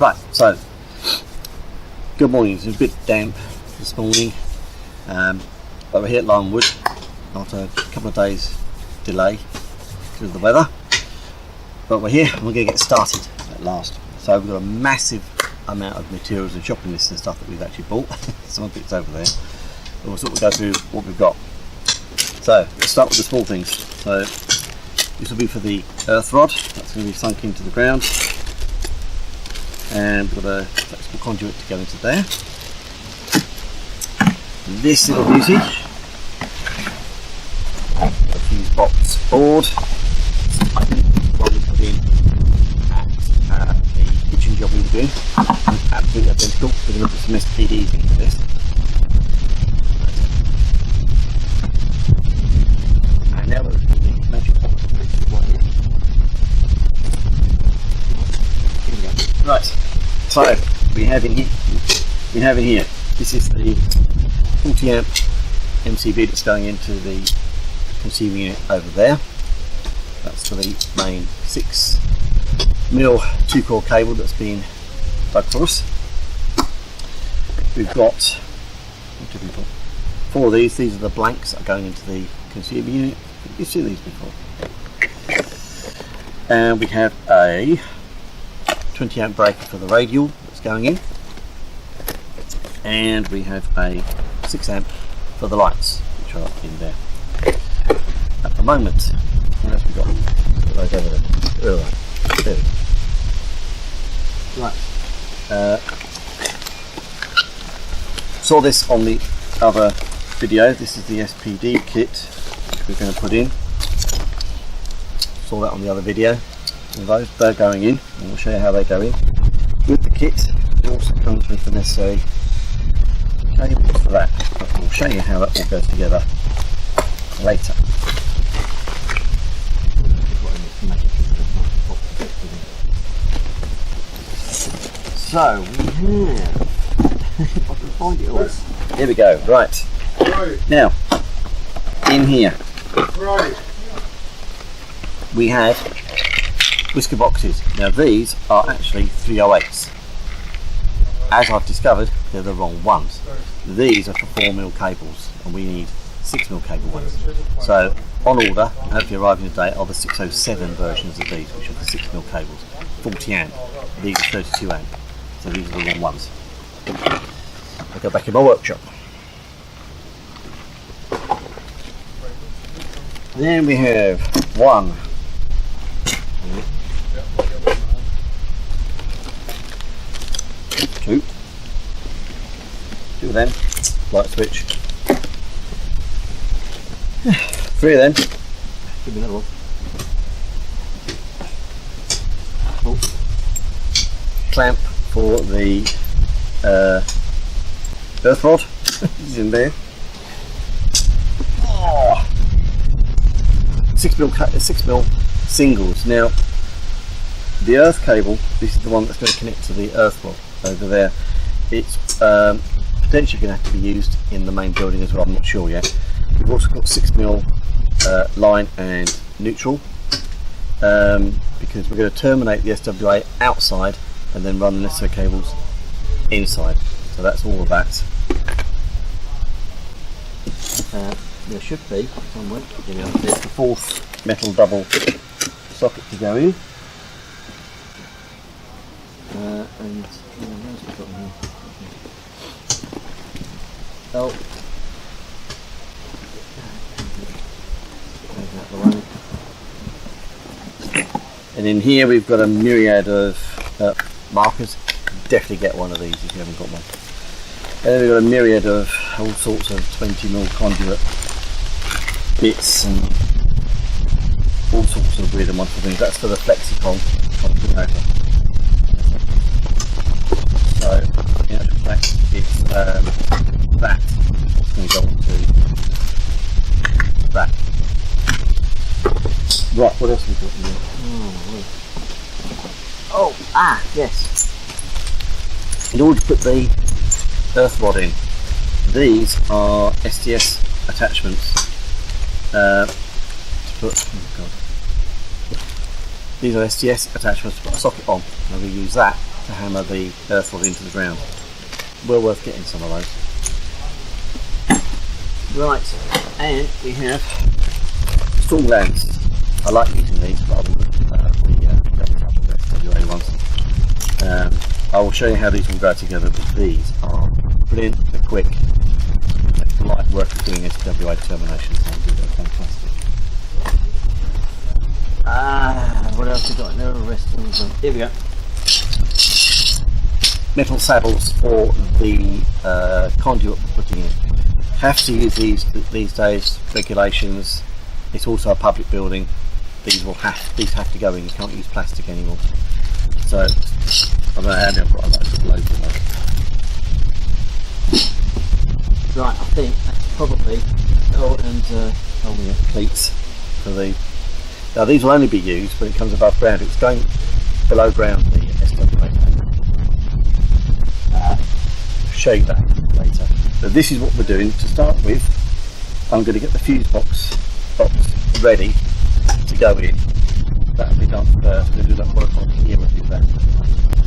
Right, so good morning. It's a bit damp this morning, but we're here at Lyme after a couple of days delay because of the weather. But we're here and we're going to get started at last. So we've got a massive amount of materials and shopping lists and stuff that we've actually bought. Some of it's over there. But we'll sort of go through what we've got. So let's start with the small things. So this will be for the earth rod. That's going to be sunk into the ground. And we've got a flexible conduit to go into there. This little beauty, a fuse box board. I think one we put in at the kitchen job we were doing. Absolutely identical. We're going to put some SPDs into this. And now we're going to measure Right, so we have in here, this is the 40 amp MCB that's going into the consumer unit over there. That's for the main 6mm 2-core cable that's been dug for us. We've got, what have we got? 4 of these. These are the blanks that are going into the consumer unit. You've seen these before. And we have a 20 amp breaker for the radial that's going in, and we have a 6 amp for the lights which are in there. At the moment, what else we got? Put those over there. There we go. Right. Saw this on the other video. This is the SPD kit which we're going to put in. Saw that on the other video. Those, they're going in, and we'll show you how they go in. With the kit, it also comes with the necessary cables for that, but we'll show you how that all goes together later. So we have, if I can find it all. Here we go, right. Now, in here, we have whisker boxes. Now these are actually 308s. As I've discovered, they're the wrong ones. These are for 4mm cables and we need 6mm cable ones. So on order, hopefully arriving today, are the 607 versions of these, which are the 6mm cables. 40 amp. These are 32 amp. So these are the wrong ones. I'll go back in my workshop. Then we have 1, 2 of them, light switch, 3 of them, give me another one, clamp for the earth rod, is in there, 6mm singles. Now the earth cable, this is the one that's going to connect to the earth rod over there. It's potentially going to have to be used in the main building as well, I'm not sure yet. We've also got 6mm line and neutral, because we're going to terminate the SWA outside and then run the necessary cables inside. So that's all of that. There should be somewhere, there's the 4th metal double socket to go in. And what else we got in here? Oh, and in here we've got a myriad of markers. Definitely get one of these if you haven't got one. And then we've got a myriad of all sorts of 20mm conduit bits and all sorts of weird and wonderful things. That's for the FlexiCon. So, in actual fact, it's that. It's going to go on to that. Right, what else have we got in here? Yes. In order to put the earth rod in, these are STS attachments to put. Oh God. These are SDS attachments to put a socket on, and we use that to hammer the earth rod into the ground. Well worth getting some of those. Right, and we have storm glands. I like using these rather than the SWA ones. I will show you how these will go together, but these are brilliant, they're quick, it's the light work of doing SWA terminations, so they're fantastic. What else have we got? No resting. Here we go. Metal saddles for the conduit we're putting in. Have to use these days, regulations. It's also a public building. These have to go in. You can't use plastic anymore. So I don't know how they've got loads of those. Right, I think that's probably cleats for the. Now these will only be used when it comes above ground. It's going below ground, the SWA. Show you that later. So this is what we're doing to start with. I'm going to get the fuse box ready to go in. That'll be done first. We'll do that work on here with that,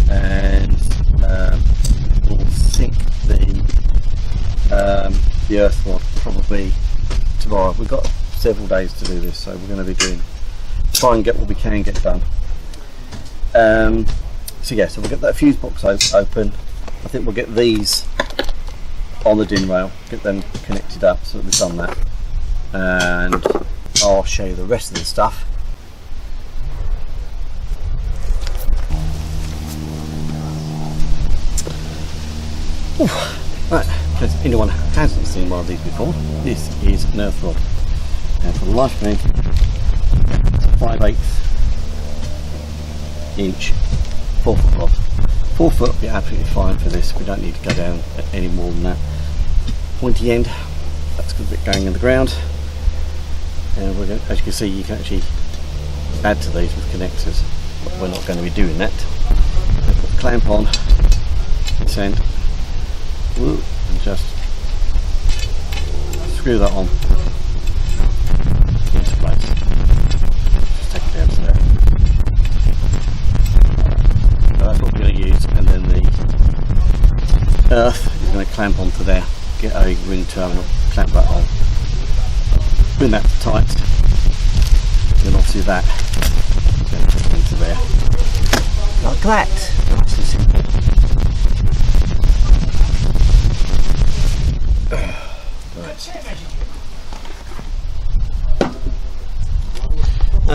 and we'll sink the earth rod probably tomorrow. We've got several days to do this, so we're going to be try and get what we can get done. So we'll get that fuse box open. I think we'll get these on the DIN rail, get them connected up so that we've done that, and I'll show you the rest of the stuff. Right, in case anyone hasn't seen one of these before, this is an earth rod, and for the life of me, it's a 5/8 inch 4-foot rod. 4 foot will be absolutely fine for this. We don't need to go down any more than that. Pointy end, that's a good bit going in the ground, and we're going, as you can see, you can actually add to these with connectors, but we're not going to be doing that. Put the clamp on this end, and just screw that on into place. Just take it down to there. So that's what we're going to use, and then the earth is going to clamp onto there. Get a ring terminal, clamp that on, bring that tight, and obviously that goes into there, like that. Nice and simple. Right.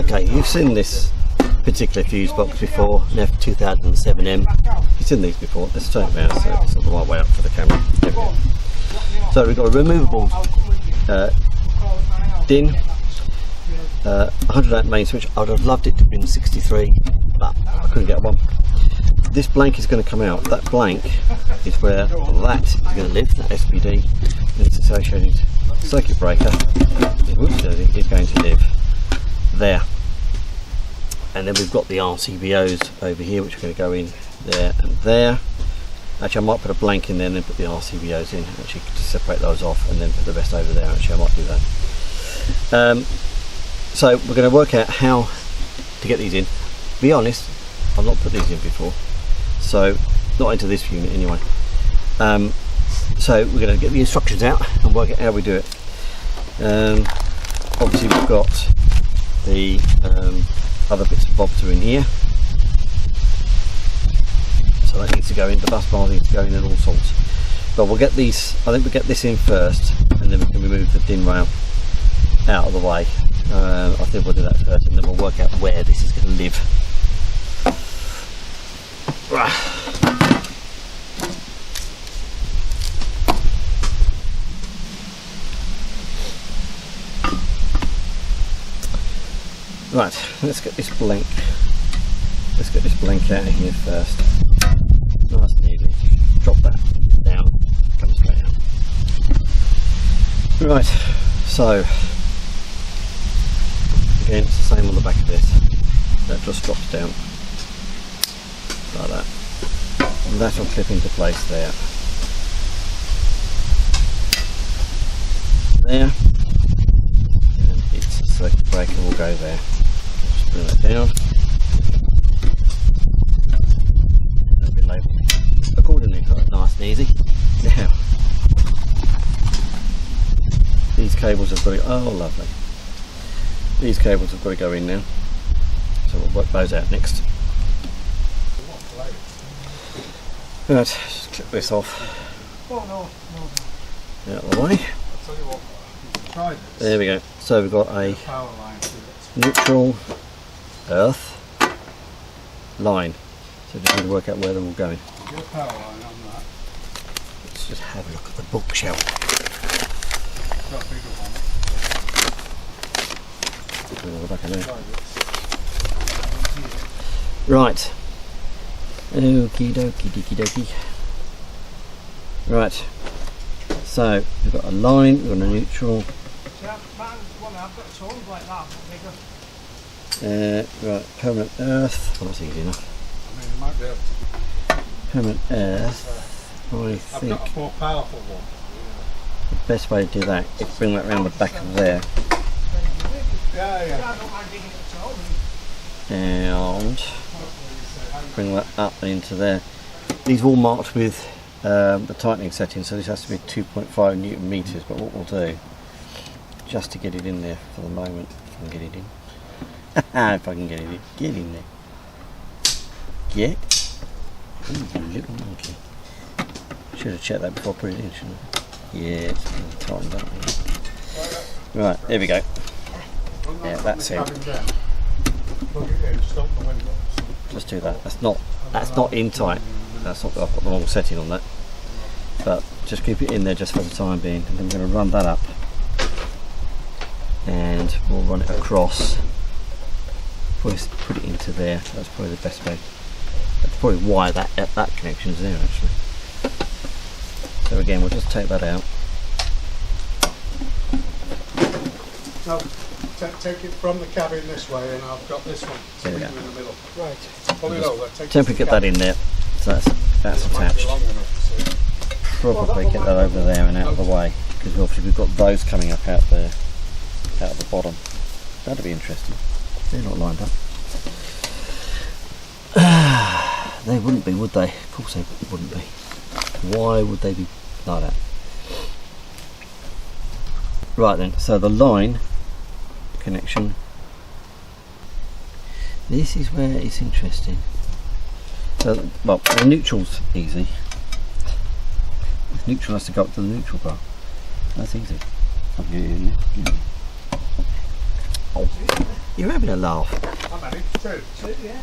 Okay, you've seen this particular fuse box before, an F2007M. You've seen these before. Let's turn it around so it's the right way up for the camera. There we go. So we've got a removable DIN, 108 main switch. I would have loved it to be in 63, but I couldn't get one. This blank is going to come out. That blank is where that is going to live, that SPD, and its associated circuit breaker is going to live there. And then we've got the RCBOs over here, which are going to go in there and there. Actually, I might put a blank in there and then put the RCBOs in, actually to separate those off, and then put the rest over there. Actually, I might do that. So we're going to work out how to get these in. To be honest, I've not put these in before, so not into this unit anyway. So we're going to get the instructions out and work out how we do it. Obviously, we've got the other bits and bobs are in here, so that needs to go in. The bus bar needs to go in and all sorts. But we'll get these. I think we'll get this in first, and then we can remove the DIN rail out of the way. I think we'll do that first, and then we'll work out where this is going to live. Right, let's get this blank. Let's get this blank out of here first. Nice and easy. Drop that down. Come straight out. Right, so again, it's the same on the back of this. That just drops down like that, and that will clip into place there. There, and its circuit breaker will go there. Just bring that down. cables have got to, oh lovely. These cables have got to go in now. So we'll work those out next. Right, just clip this off. Oh no. Out of the way. I'll tell you what, you can try this. There we go. So we've got a Power line to it. neutral, earth, line. So just need to work out where they're all going. Your power line on that. Let's just have a look at the bookshelf. Got a bigger one. Right. Okie dokie dokie dokie. Right. So we've got a line, we've got a neutral. Right, permanent earth. Well, that's easy enough. I mean, you might be able to. Permanent earth. I think I've got a more powerful one. the best way to do that is bring that round the back of there Yeah. and bring that up and into there. These are all marked with the tightening setting, so this has to be 2.5 Newton meters. But what we'll do, just to get it in there for the moment, if I can get it in. If I can get it in, get in there. Get. Ooh, you little monkey. Should have checked that before I put it in, shouldn't I? Yeah, it's been tightened up. Right, there we go. Yeah, that's it. Plug it in, just open the windows. Just do that. That's not in tight. That's not. I've got the wrong setting on that. But just keep it in there just for the time being, and then we're going to run that up, and we'll run it across. Put it into there. That's probably the best way. That's probably why that connection's there actually. So again, we'll just take that out. No, take it from the cabin this way, and I've got this one. There we go. In the middle. Right. Pull it over. Take Temporarily get that in there. So that's attached. Probably get that over there and out of the way, because obviously we've got those coming up out there, out of the bottom. That'd be interesting. They're not lined up. They wouldn't be, would they? Of course they wouldn't be. Why would they be like that? Right then, so the line connection. This is where it's interesting. So, well, the neutral's easy. The neutral has to go up to the neutral bar. That's easy. Oh, you're having a laugh. How many? Two, yeah. I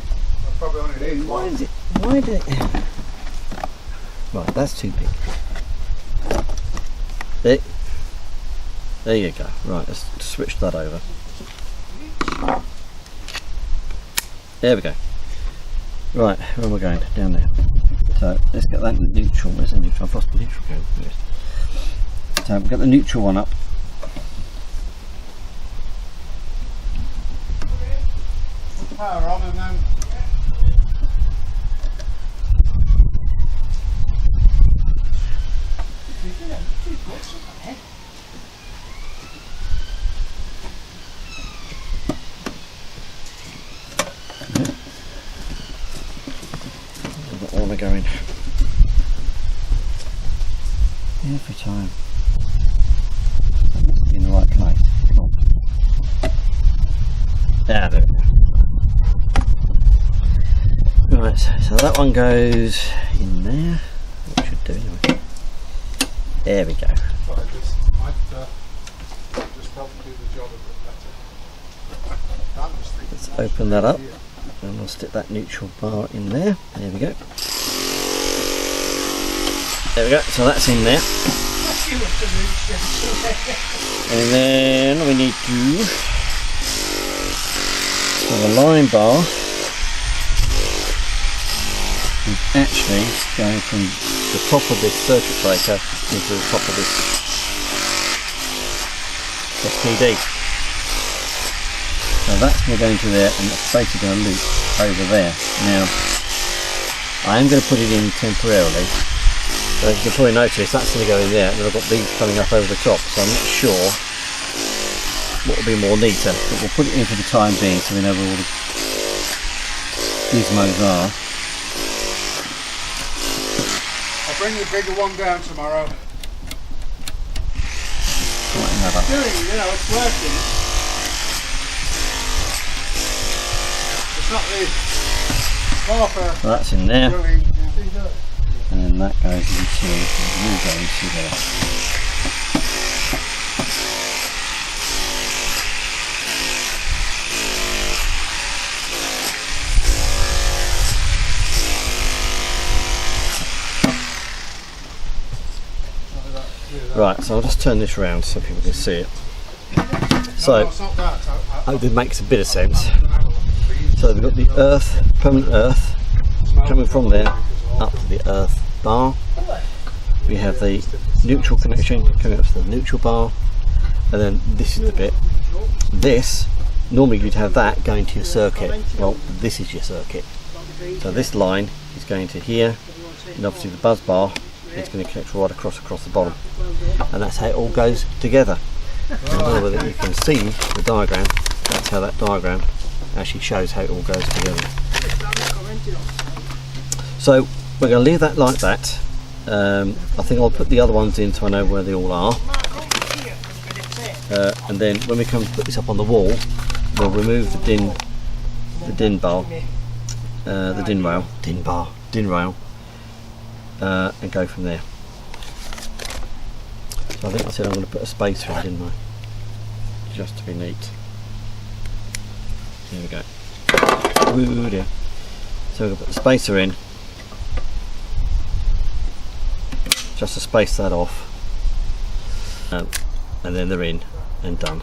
probably only need one. Why did it? Right, that's too big. There you go. Right, let's switch that over. There we go. Right, where am I going? Down there. So let's get that neutral. Where's the neutral? I've lost the neutral cable. So we've got the neutral one up. Power on, and then Where am I going? Every time. In the right place. Come on. There we go. Right, so that one goes in there. What should do anyway. There we go. sorry, this might just help do the job a bit better. Let's open that up and we'll stick that neutral bar in there. There we go. There we go, so that's in there. And then we need to so the line bar is actually going from the top of this circuit breaker into the top of this SPD. So that's going to go into there, and it's basically going to loop over there. Now, I am going to put it in temporarily. So as you can probably notice, that's going to go in there, and then I've got these coming up over the top. So I'm not sure what will be more neater, but we'll put it in for the time being so we know where all the gizmos are. I'll bring the bigger one down tomorrow. Tighten have a... It's working. It's not the half So that's in there, really, and then that goes into, will go into there. Right, so I'll just turn this around so people can see it. So, I hope it makes a bit of sense. So we've got the earth, permanent earth, coming from there up to the earth bar. We have the neutral connection coming up to the neutral bar, and then this is the bit. This, normally you'd have that going to your circuit. Well, this is your circuit. So this line is going to here, and obviously the buzz bar is going to connect right across the bottom, and that's how it all goes together. I don't know whether you can see the diagram. That's how that diagram actually shows how it all goes together. So we're going to leave that like that. I think I'll put the other ones in so I know where they all are, and then when we come to put this up on the wall, we'll remove the din bar, the din rail, and go from there. So I think I said I'm going to put a spacer in, didn't I? Just to be neat. There we go. Ooh, dear. So we're going to put the spacer in, just to space that off, and then they're in and done.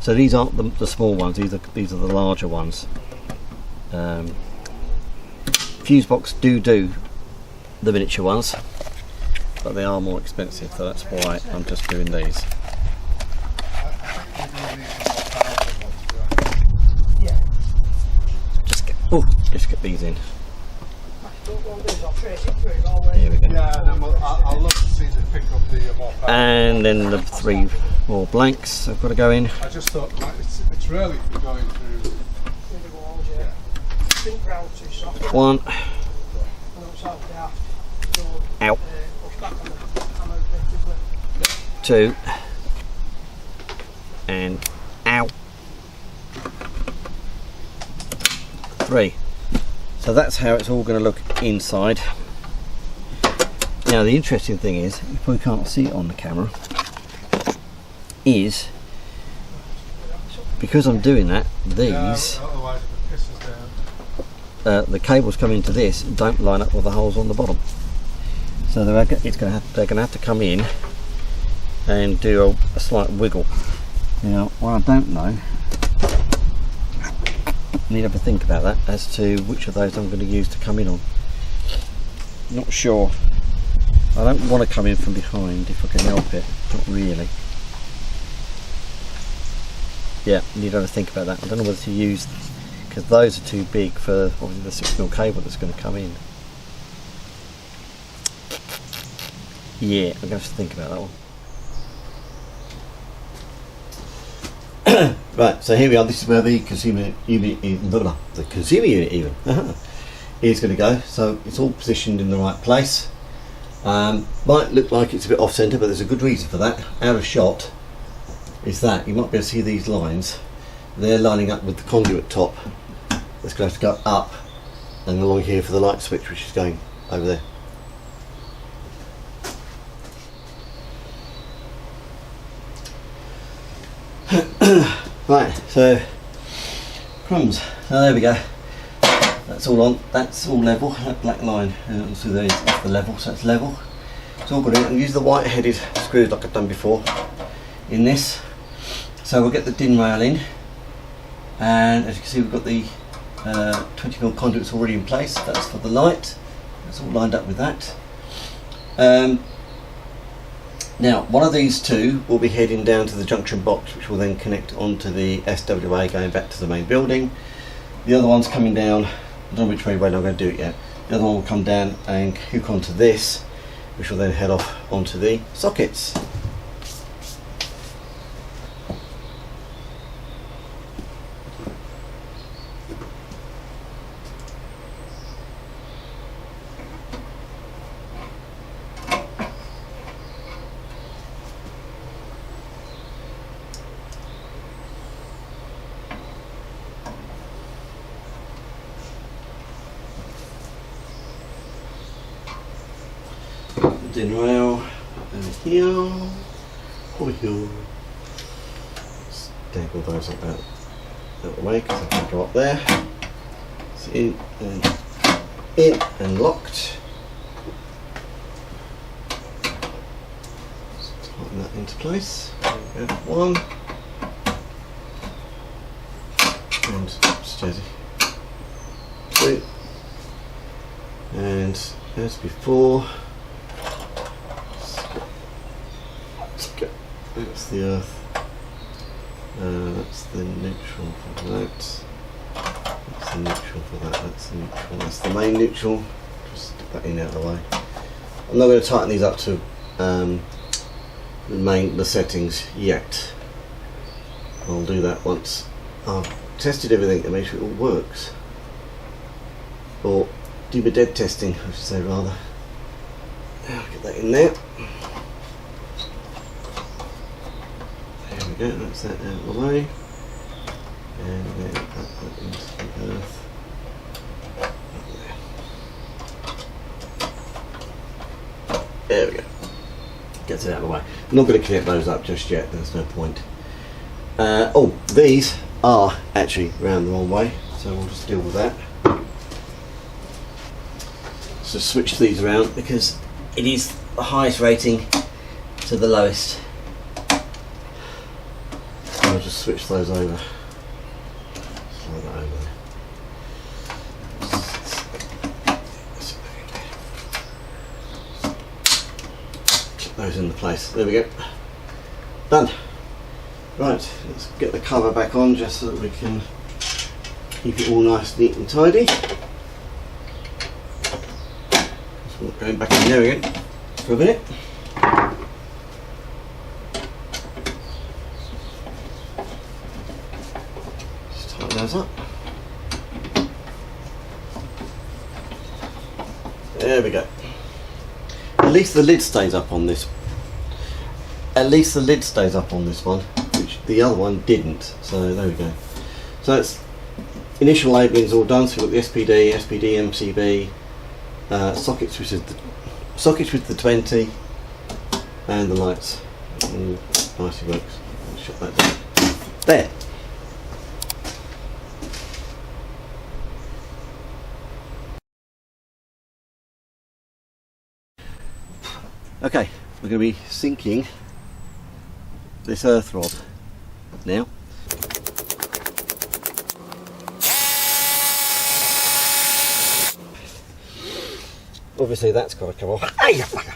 So these aren't the small ones, these are the larger ones. Fuse box do the miniature ones, but they are more expensive, so that's why I'm just doing these. Just get these in. Here we go. Yeah, and then I'll look to see to pick up the more power. And then the 3 more blanks I've got to go in. I just thought it's really going through. One. Out. 2. And out. 3. So that's how it's all going to look inside. Now the interesting thing is, you probably can't see it on the camera, is because I'm doing that, these the cables coming into this don't line up with the holes on the bottom. So they're going to have to come in and do a slight wiggle. Now, what I don't know, I need to have a think about that as to which of those I'm going to use to come in on. Not sure. I don't want to come in from behind if I can help it. Not really. Yeah, need to have a think about that. I don't know whether to use, because those are too big for obviously the 6mm cable that's going to come in. Yeah, I'm going to have to think about that one. Right, so here we are. This is where the consumer unit is going to go. So it's all positioned in the right place. Might look like it's a bit off centre, but there's a good reason for that. Out of shot is that you might be able to see these lines. They're lining up with the conduit top. That's going to have to go up and along here for the light switch, which is going over there. Right, so crumbs. So there we go. That's all on. That's all level. That black line, so that's the level. So it's level. It's all good. And use the white-headed screws like I've done before in this. So we'll get the DIN rail in, and as you can see, we've got the 20mm conduits already in place. That's for the light. That's all lined up with that. Now, one of these two will be heading down to the junction box, which will then connect onto the SWA going back to the main building. The other one's coming down. I don't know which way I'm going to do it yet. The other one will come down and hook onto this, which will then head off onto the sockets. din rail over here. Over here. Just dangle those up out the way because I can't go up there. It's in and locked. Just tighten that into place. There we go. One. And steady. Two. And as before, that's the earth, that's the neutral for that, that's the neutral for that, that's the neutral, that's the main neutral. Just stick that in out of the way. I'm not going to tighten these up to the settings yet. I'll do that once I've tested everything to make sure it all works. Or do my dead testing, I should say rather. Now I'll get that in there. There we go, that's that out of the way. And then that into the earth. There we go. Gets it out of the way. I'm not going to connect those up just yet, there's no point. Oh, these are actually round the wrong way, so we'll just deal with that. So switch these around because it is the highest rating to the lowest. So I'll just switch those over. Slide that over there. Clip those into place. There we go. Done. Right, let's get the cover back on just so that we can keep it all nice, neat and tidy. Going back in there again for a minute. Just tighten those up. There we go. At least the lid stays up on this. At least the lid stays up on this one, which the other one didn't. So there we go. So that's initial labelling's all done. So we've got the SPD, MCB. Sockets with the 20 and the lights. All nicely works. I'll shut that down. There. Okay, we're going to be sinking this earth rod now. Obviously that's got to come off. Hey, you fucker!